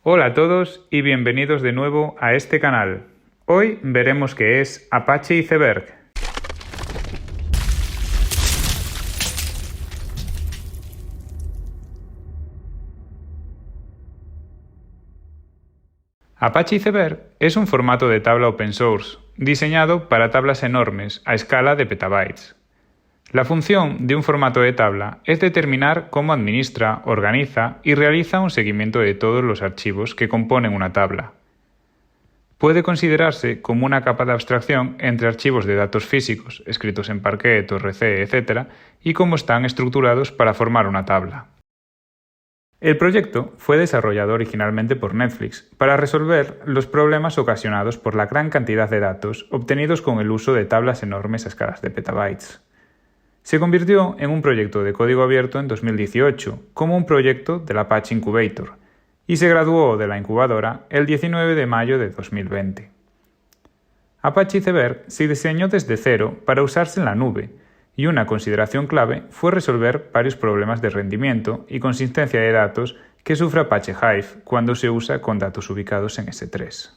Hola a todos y bienvenidos de nuevo a este canal. Hoy veremos qué es Apache Iceberg. Apache Iceberg es un formato de tabla open source, diseñado para tablas enormes a escala de petabytes. La función de un formato de tabla es determinar cómo administra, organiza y realiza un seguimiento de todos los archivos que componen una tabla. Puede considerarse como una capa de abstracción entre archivos de datos físicos, escritos en Parquet, ORC, etc., y cómo están estructurados para formar una tabla. El proyecto fue desarrollado originalmente por Netflix para resolver los problemas ocasionados por la gran cantidad de datos obtenidos con el uso de tablas enormes a escalas de petabytes. Se convirtió en un proyecto de código abierto en 2018 como un proyecto del Apache Incubator y se graduó de la incubadora el 19 de mayo de 2020. Apache Iceberg se diseñó desde cero para usarse en la nube y una consideración clave fue resolver varios problemas de rendimiento y consistencia de datos que sufre Apache Hive cuando se usa con datos ubicados en S3.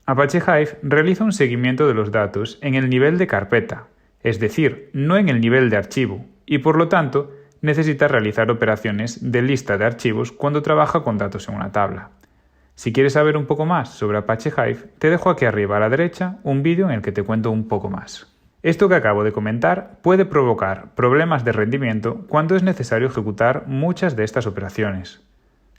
Apache Hive realiza un seguimiento de los datos en el nivel de carpeta, es decir, no en el nivel de archivo, y por lo tanto necesita realizar operaciones de lista de archivos cuando trabaja con datos en una tabla. Si quieres saber un poco más sobre Apache Hive, te dejo aquí arriba a la derecha un vídeo en el que te cuento un poco más. Esto que acabo de comentar puede provocar problemas de rendimiento cuando es necesario ejecutar muchas de estas operaciones.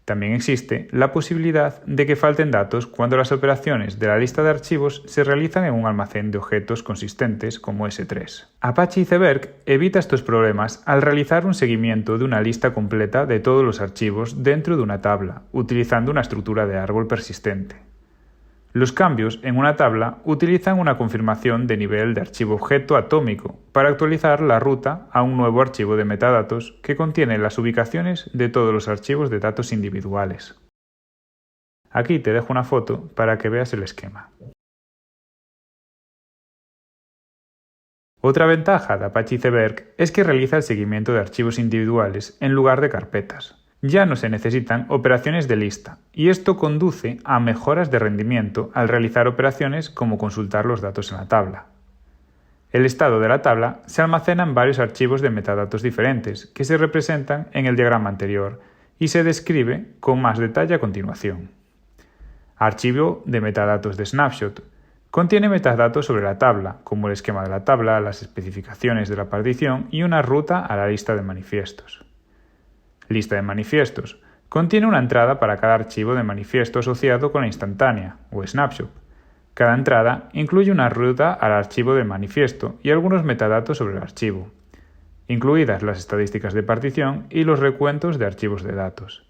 También existe la posibilidad de que falten datos cuando las operaciones de la lista de archivos se realizan en un almacén de objetos consistentes como S3. Apache Iceberg evita estos problemas al realizar un seguimiento de una lista completa de todos los archivos dentro de una tabla, utilizando una estructura de árbol persistente. Los cambios en una tabla utilizan una confirmación de nivel de archivo objeto atómico para actualizar la ruta a un nuevo archivo de metadatos que contiene las ubicaciones de todos los archivos de datos individuales. Aquí te dejo una foto para que veas el esquema. Otra ventaja de Apache Iceberg es que realiza el seguimiento de archivos individuales en lugar de carpetas. Ya no se necesitan operaciones de lista, y esto conduce a mejoras de rendimiento al realizar operaciones como consultar los datos en la tabla. El estado de la tabla se almacena en varios archivos de metadatos diferentes que se representan en el diagrama anterior y se describe con más detalle a continuación. Archivo de metadatos de snapshot. Contiene metadatos sobre la tabla, como el esquema de la tabla, las especificaciones de la partición y una ruta a la lista de manifiestos. Lista de manifiestos. Contiene una entrada para cada archivo de manifiesto asociado con la instantánea, o snapshot. Cada entrada incluye una ruta al archivo de manifiesto y algunos metadatos sobre el archivo, incluidas las estadísticas de partición y los recuentos de archivos de datos.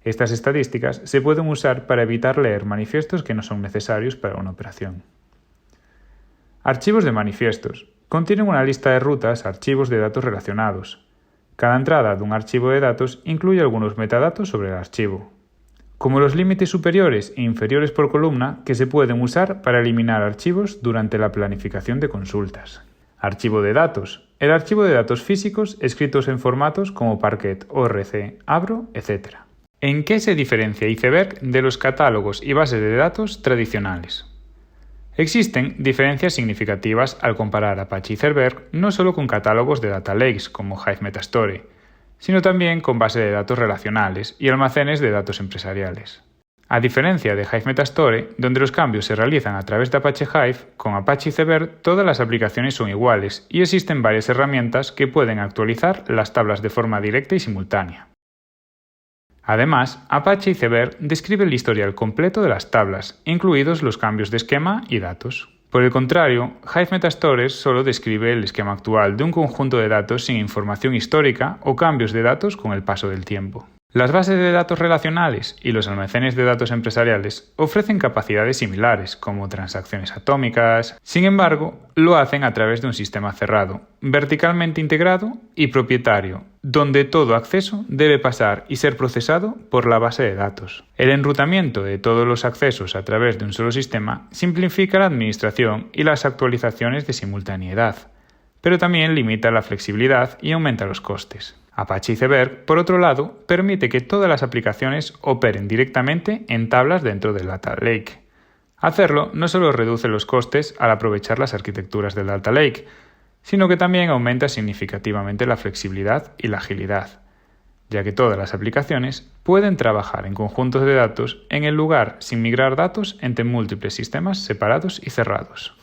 Estas estadísticas se pueden usar para evitar leer manifiestos que no son necesarios para una operación. Archivos de manifiestos. Contienen una lista de rutas a archivos de datos relacionados. Cada entrada de un archivo de datos incluye algunos metadatos sobre el archivo, como los límites superiores e inferiores por columna que se pueden usar para eliminar archivos durante la planificación de consultas. Archivo de datos. El archivo de datos físicos escritos en formatos como Parquet, ORC, Avro, etc. ¿En qué se diferencia Iceberg de los catálogos y bases de datos tradicionales? Existen diferencias significativas al comparar Apache Iceberg no solo con catálogos de data lakes como Hive Metastore, sino también con bases de datos relacionales y almacenes de datos empresariales. A diferencia de Hive Metastore, donde los cambios se realizan a través de Apache Hive, con Apache Iceberg todas las aplicaciones son iguales y existen varias herramientas que pueden actualizar las tablas de forma directa y simultánea. Además, Apache Iceberg describe el historial completo de las tablas, incluidos los cambios de esquema y datos. Por el contrario, Hive Metastore solo describe el esquema actual de un conjunto de datos sin información histórica o cambios de datos con el paso del tiempo. Las bases de datos relacionales y los almacenes de datos empresariales ofrecen capacidades similares, como transacciones atómicas. Sin embargo, lo hacen a través de un sistema cerrado, verticalmente integrado y propietario, donde todo acceso debe pasar y ser procesado por la base de datos. El enrutamiento de todos los accesos a través de un solo sistema simplifica la administración y las actualizaciones de simultaneidad, pero también limita la flexibilidad y aumenta los costes. Apache Iceberg, por otro lado, permite que todas las aplicaciones operen directamente en tablas dentro del Data Lake. Hacerlo no solo reduce los costes al aprovechar las arquitecturas del Data Lake, sino que también aumenta significativamente la flexibilidad y la agilidad, ya que todas las aplicaciones pueden trabajar en conjuntos de datos en el lugar sin migrar datos entre múltiples sistemas separados y cerrados.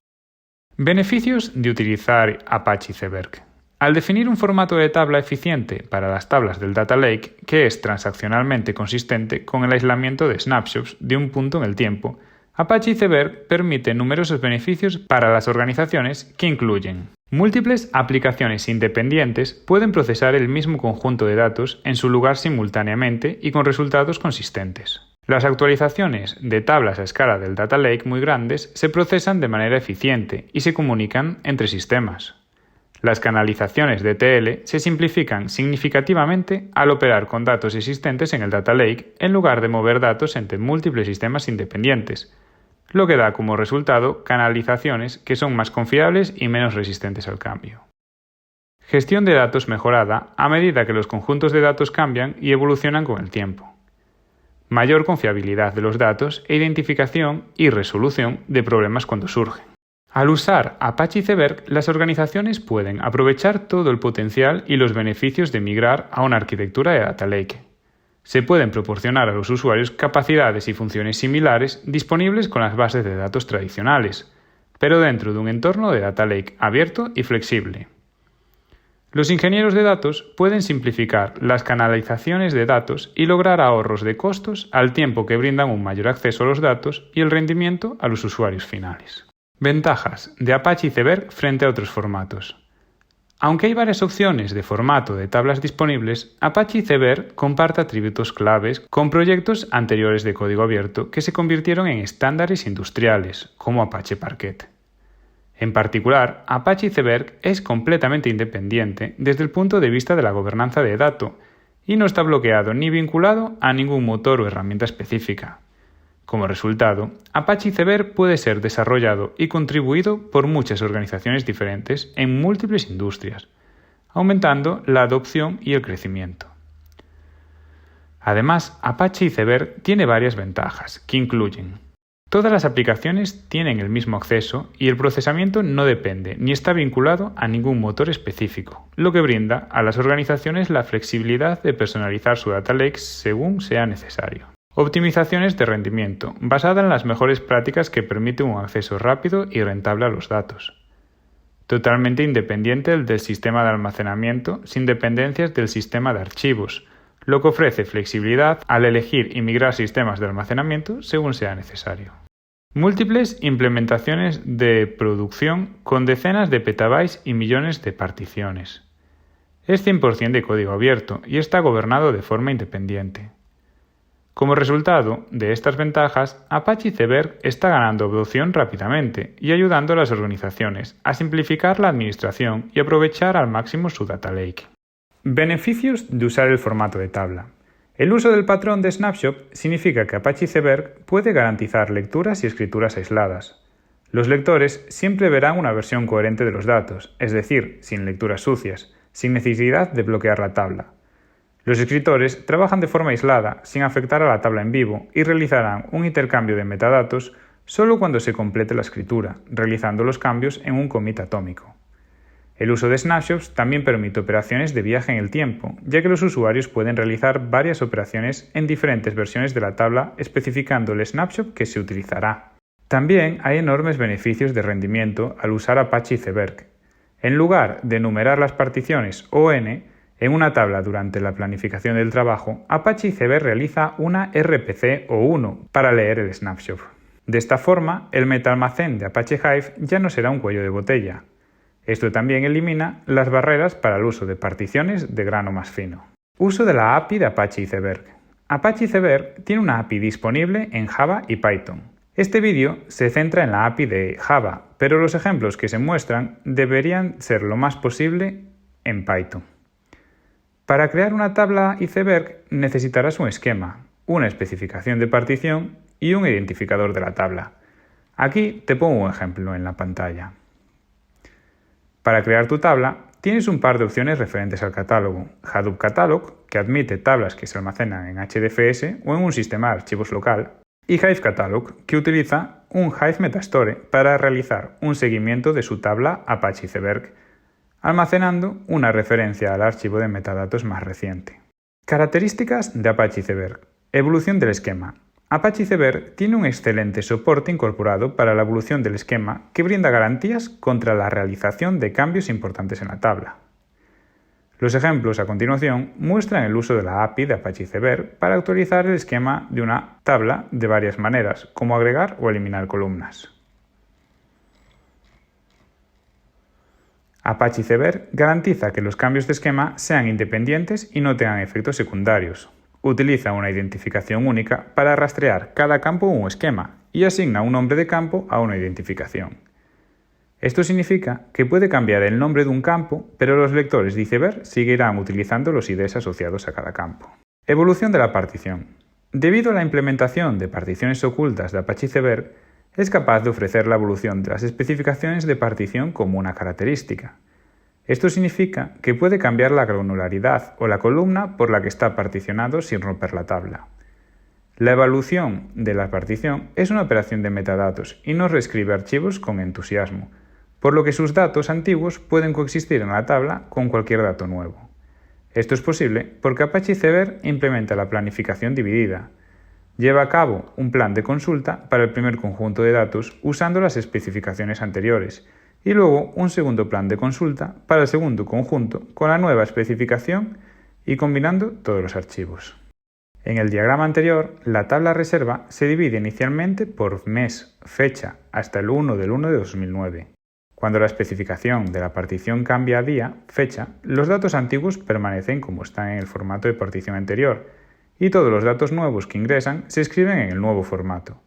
Beneficios de utilizar Apache Iceberg. Al definir un formato de tabla eficiente para las tablas del Data Lake que es transaccionalmente consistente con el aislamiento de snapshots de un punto en el tiempo, Apache Iceberg permite numerosos beneficios para las organizaciones que incluyen: múltiples aplicaciones independientes pueden procesar el mismo conjunto de datos en su lugar simultáneamente y con resultados consistentes. Las actualizaciones de tablas a escala del Data Lake muy grandes se procesan de manera eficiente y se comunican entre sistemas. Las canalizaciones de ETL se simplifican significativamente al operar con datos existentes en el Data Lake en lugar de mover datos entre múltiples sistemas independientes, lo que da como resultado canalizaciones que son más confiables y menos resistentes al cambio. Gestión de datos mejorada a medida que los conjuntos de datos cambian y evolucionan con el tiempo. Mayor confiabilidad de los datos e identificación y resolución de problemas cuando surgen. Al usar Apache Iceberg, las organizaciones pueden aprovechar todo el potencial y los beneficios de migrar a una arquitectura de Data Lake. Se pueden proporcionar a los usuarios capacidades y funciones similares disponibles con las bases de datos tradicionales, pero dentro de un entorno de Data Lake abierto y flexible. Los ingenieros de datos pueden simplificar las canalizaciones de datos y lograr ahorros de costos al tiempo que brindan un mayor acceso a los datos y el rendimiento a los usuarios finales. Ventajas de Apache Iceberg frente a otros formatos. Aunque hay varias opciones de formato de tablas disponibles, Apache Iceberg comparte atributos claves con proyectos anteriores de código abierto que se convirtieron en estándares industriales, como Apache Parquet. En particular, Apache Iceberg es completamente independiente desde el punto de vista de la gobernanza de datos y no está bloqueado ni vinculado a ningún motor o herramienta específica. Como resultado, Apache Iceberg puede ser desarrollado y contribuido por muchas organizaciones diferentes en múltiples industrias, aumentando la adopción y el crecimiento. Además, Apache Iceberg tiene varias ventajas, que incluyen: todas las aplicaciones tienen el mismo acceso y el procesamiento no depende ni está vinculado a ningún motor específico, lo que brinda a las organizaciones la flexibilidad de personalizar su Data Lake según sea necesario. Optimizaciones de rendimiento, basada en las mejores prácticas que permiten un acceso rápido y rentable a los datos. Totalmente independiente del sistema de almacenamiento, sin dependencias del sistema de archivos, lo que ofrece flexibilidad al elegir y migrar sistemas de almacenamiento según sea necesario. Múltiples implementaciones de producción con decenas de petabytes y millones de particiones. Es 100% de código abierto y está gobernado de forma independiente. Como resultado de estas ventajas, Apache Iceberg está ganando adopción rápidamente y ayudando a las organizaciones a simplificar la administración y aprovechar al máximo su Data Lake. Beneficios de usar el formato de tabla. El uso del patrón de snapshot significa que Apache Iceberg puede garantizar lecturas y escrituras aisladas. Los lectores siempre verán una versión coherente de los datos, es decir, sin lecturas sucias, sin necesidad de bloquear la tabla. Los escritores trabajan de forma aislada, sin afectar a la tabla en vivo, y realizarán un intercambio de metadatos solo cuando se complete la escritura, realizando los cambios en un commit atómico. El uso de snapshots también permite operaciones de viaje en el tiempo, ya que los usuarios pueden realizar varias operaciones en diferentes versiones de la tabla especificando el snapshot que se utilizará. También hay enormes beneficios de rendimiento al usar Apache Iceberg. En lugar de enumerar las particiones ON, en una tabla durante la planificación del trabajo, Apache Iceberg realiza una RPC o 1 para leer el snapshot. De esta forma, el metaalmacén de Apache Hive ya no será un cuello de botella. Esto también elimina las barreras para el uso de particiones de grano más fino. Uso de la API de Apache Iceberg. Apache Iceberg tiene una API disponible en Java y Python. Este vídeo se centra en la API de Java, pero los ejemplos que se muestran deberían ser lo más posible en Python. Para crear una tabla Iceberg necesitarás un esquema, una especificación de partición y un identificador de la tabla. Aquí te pongo un ejemplo en la pantalla. Para crear tu tabla, tienes un par de opciones referentes al catálogo. Hadoop Catalog, que admite tablas que se almacenan en HDFS o en un sistema de archivos local, y Hive Catalog, que utiliza un Hive Metastore para realizar un seguimiento de su tabla Apache Iceberg, almacenando una referencia al archivo de metadatos más reciente. Características de Apache Iceberg. Evolución del esquema. Apache Iceberg tiene un excelente soporte incorporado para la evolución del esquema que brinda garantías contra la realización de cambios importantes en la tabla. Los ejemplos a continuación muestran el uso de la API de Apache Iceberg para actualizar el esquema de una tabla de varias maneras, como agregar o eliminar columnas. Apache Iceberg garantiza que los cambios de esquema sean independientes y no tengan efectos secundarios. Utiliza una identificación única para rastrear cada campo o un esquema y asigna un nombre de campo a una identificación. Esto significa que puede cambiar el nombre de un campo, pero los lectores de Iceberg seguirán utilizando los IDs asociados a cada campo. Evolución de la partición. Debido a la implementación de particiones ocultas de Apache Iceberg, es capaz de ofrecer la evolución de las especificaciones de partición como una característica. Esto significa que puede cambiar la granularidad o la columna por la que está particionado sin romper la tabla. La evolución de la partición es una operación de metadatos y no reescribe archivos con entusiasmo, por lo que sus datos antiguos pueden coexistir en la tabla con cualquier dato nuevo. Esto es posible porque Apache Iceberg implementa la planificación dividida. Lleva a cabo un plan de consulta para el primer conjunto de datos usando las especificaciones anteriores y luego un segundo plan de consulta para el segundo conjunto con la nueva especificación y combinando todos los archivos. En el diagrama anterior, la tabla reserva se divide inicialmente por mes, fecha, hasta el 1 del 1 de 2009. Cuando la especificación de la partición cambia a día, fecha, los datos antiguos permanecen como están en el formato de partición anterior y todos los datos nuevos que ingresan se escriben en el nuevo formato.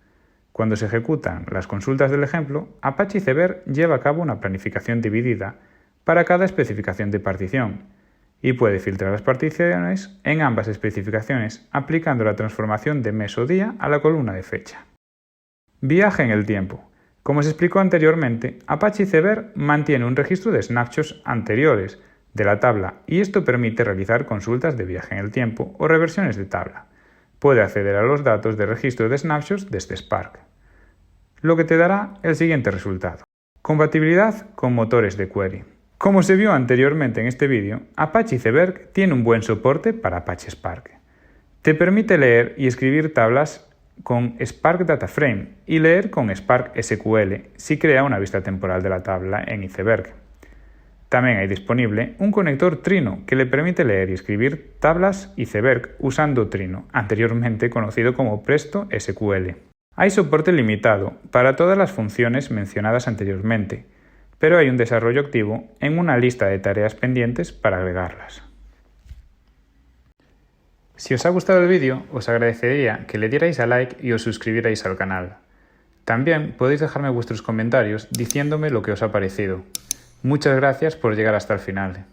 Cuando se ejecutan las consultas del ejemplo, Apache Iceberg lleva a cabo una planificación dividida para cada especificación de partición y puede filtrar las particiones en ambas especificaciones aplicando la transformación de mes o día a la columna de fecha. Viaje en el tiempo. Como se explicó anteriormente, Apache Iceberg mantiene un registro de snapshots anteriores de la tabla y esto permite realizar consultas de viaje en el tiempo o reversiones de tabla. Puede acceder a los datos de registro de snapshots desde Spark, lo que te dará el siguiente resultado. Compatibilidad con motores de query. Como se vio anteriormente en este vídeo, Apache Iceberg tiene un buen soporte para Apache Spark. Te permite leer y escribir tablas con Spark Data Frame y leer con Spark SQL si crea una vista temporal de la tabla en Iceberg. También hay disponible un conector Trino que le permite leer y escribir tablas Iceberg usando Trino, anteriormente conocido como Presto SQL. Hay soporte limitado para todas las funciones mencionadas anteriormente, pero hay un desarrollo activo en una lista de tareas pendientes para agregarlas. Si os ha gustado el vídeo, os agradecería que le dierais a like y os suscribierais al canal. También podéis dejarme vuestros comentarios diciéndome lo que os ha parecido. Muchas gracias por llegar hasta el final.